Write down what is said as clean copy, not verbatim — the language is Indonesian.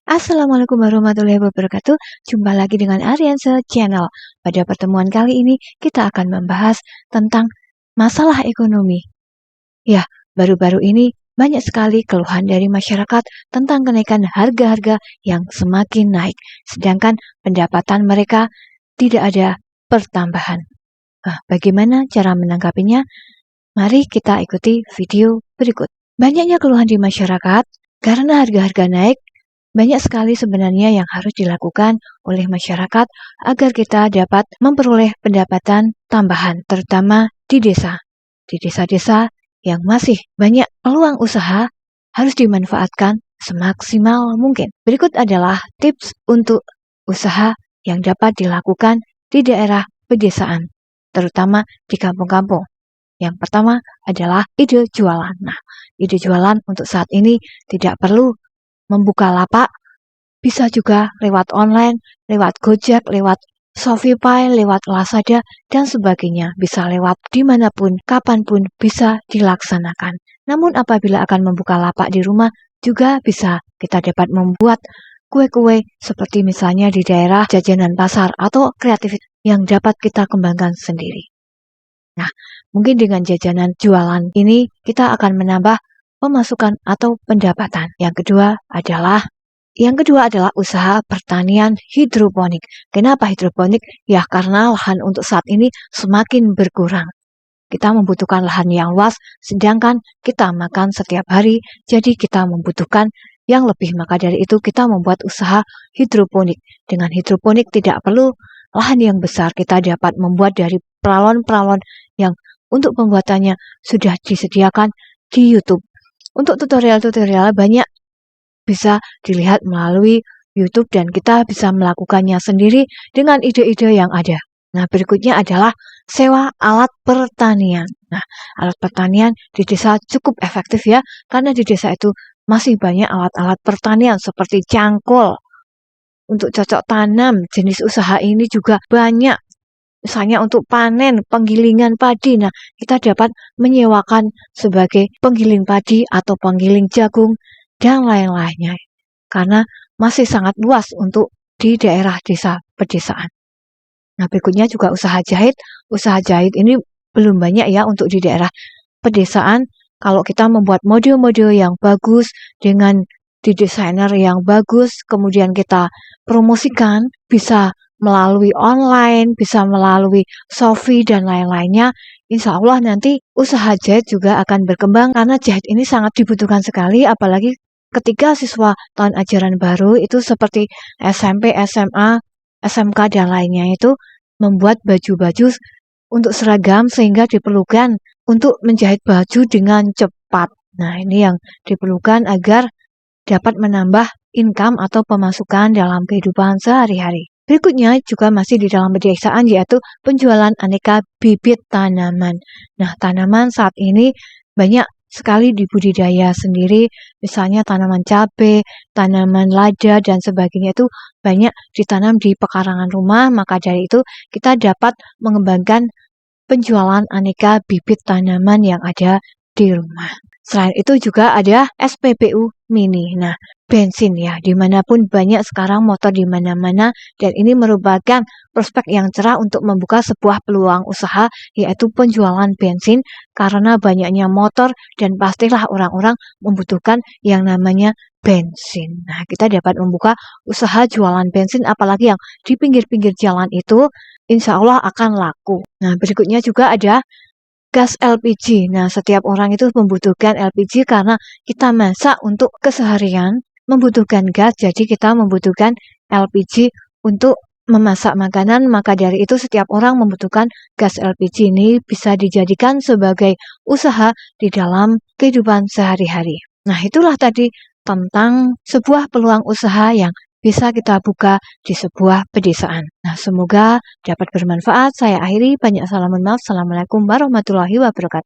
Assalamualaikum warahmatullahi wabarakatuh. Jumpa lagi dengan Arianse Channel. Pada pertemuan kali ini kita akan membahas tentang masalah ekonomi. Ya, baru-baru ini banyak sekali keluhan dari masyarakat tentang kenaikan harga-harga yang semakin naik, sedangkan pendapatan mereka tidak ada pertambahan. Bagaimana cara menanggapinya? Mari kita ikuti video berikut. Banyaknya keluhan di masyarakat karena harga-harga naik. Banyak sekali sebenarnya yang harus dilakukan oleh masyarakat agar kita dapat memperoleh pendapatan tambahan, terutama di desa. Di desa-desa yang masih banyak peluang usaha harus dimanfaatkan semaksimal mungkin. Berikut adalah tips untuk usaha yang dapat dilakukan di daerah pedesaan, terutama di kampung-kampung. Yang pertama adalah ide jualan. Nah, ide jualan untuk saat ini tidak perlu membuka lapak, bisa juga lewat online, lewat Gojek, lewat Shopee, lewat Lazada, dan sebagainya. Bisa lewat dimanapun, kapanpun bisa dilaksanakan. Namun apabila akan membuka lapak di rumah, juga bisa kita dapat membuat kue-kue seperti misalnya di daerah jajanan pasar atau kreatif yang dapat kita kembangkan sendiri. Nah, mungkin dengan jajanan jualan ini kita akan menambah pemasukan atau pendapatan. Yang kedua adalah usaha pertanian hidroponik. Kenapa hidroponik? Ya karena lahan untuk saat ini semakin berkurang. Kita membutuhkan lahan yang luas, sedangkan kita makan setiap hari, jadi kita membutuhkan yang lebih. Maka dari itu kita membuat usaha hidroponik. Dengan hidroponik tidak perlu lahan yang besar, kita dapat membuat dari peralon-peralon yang untuk pembuatannya sudah disediakan di YouTube. Untuk tutorial-tutorial banyak bisa dilihat melalui YouTube dan kita bisa melakukannya sendiri dengan ide-ide yang ada. Nah, berikutnya adalah sewa alat pertanian. Nah, alat pertanian di desa cukup efektif ya, karena di desa itu masih banyak alat-alat pertanian seperti cangkul untuk cocok tanam. Jenis usaha ini juga banyak. Misalnya untuk panen, penggilingan padi. Nah, kita dapat menyewakan sebagai penggiling padi atau penggiling jagung dan lain-lainnya. Karena masih sangat luas untuk di daerah desa pedesaan. Nah, berikutnya juga usaha jahit. Usaha jahit ini belum banyak ya untuk di daerah pedesaan. Kalau kita membuat model-model yang bagus dengan desainer yang bagus, kemudian kita promosikan, bisa melalui online, bisa melalui Shopee dan lain-lainnya, insya Allah nanti usaha jahit juga akan berkembang karena jahit ini sangat dibutuhkan sekali, apalagi ketika siswa tahun ajaran baru itu seperti SMP, SMA, SMK dan lainnya itu membuat baju-baju untuk seragam sehingga diperlukan untuk menjahit baju dengan cepat. Nah, ini yang diperlukan agar dapat menambah income atau pemasukan dalam kehidupan sehari-hari. Berikutnya juga masih di dalam pedesaan yaitu penjualan aneka bibit tanaman. Nah, tanaman saat ini banyak sekali dibudidaya sendiri, misalnya tanaman cabai, tanaman lada dan sebagainya itu banyak ditanam di pekarangan rumah, maka dari itu kita dapat mengembangkan penjualan aneka bibit tanaman yang ada di rumah. Selain itu juga ada SPBU mini. Nah, bensin ya, dimanapun banyak sekarang motor di mana-mana dan ini merupakan prospek yang cerah untuk membuka sebuah peluang usaha yaitu penjualan bensin karena banyaknya motor dan pastilah orang-orang membutuhkan yang namanya bensin. Nah, kita dapat membuka usaha jualan bensin apalagi yang di pinggir-pinggir jalan itu insya Allah akan laku. Nah, berikutnya juga ada gas LPG. Nah, setiap orang itu membutuhkan LPG karena kita masak untuk keseharian, membutuhkan gas, jadi kita membutuhkan LPG untuk memasak makanan, maka dari itu setiap orang membutuhkan gas LPG ini bisa dijadikan sebagai usaha di dalam kehidupan sehari-hari. Nah, itulah tadi tentang sebuah peluang usaha yang bisa kita buka di sebuah pedesaan. Nah, semoga dapat bermanfaat. Saya akhiri, banyak salam dan maaf. Assalamualaikum warahmatullahi wabarakatuh.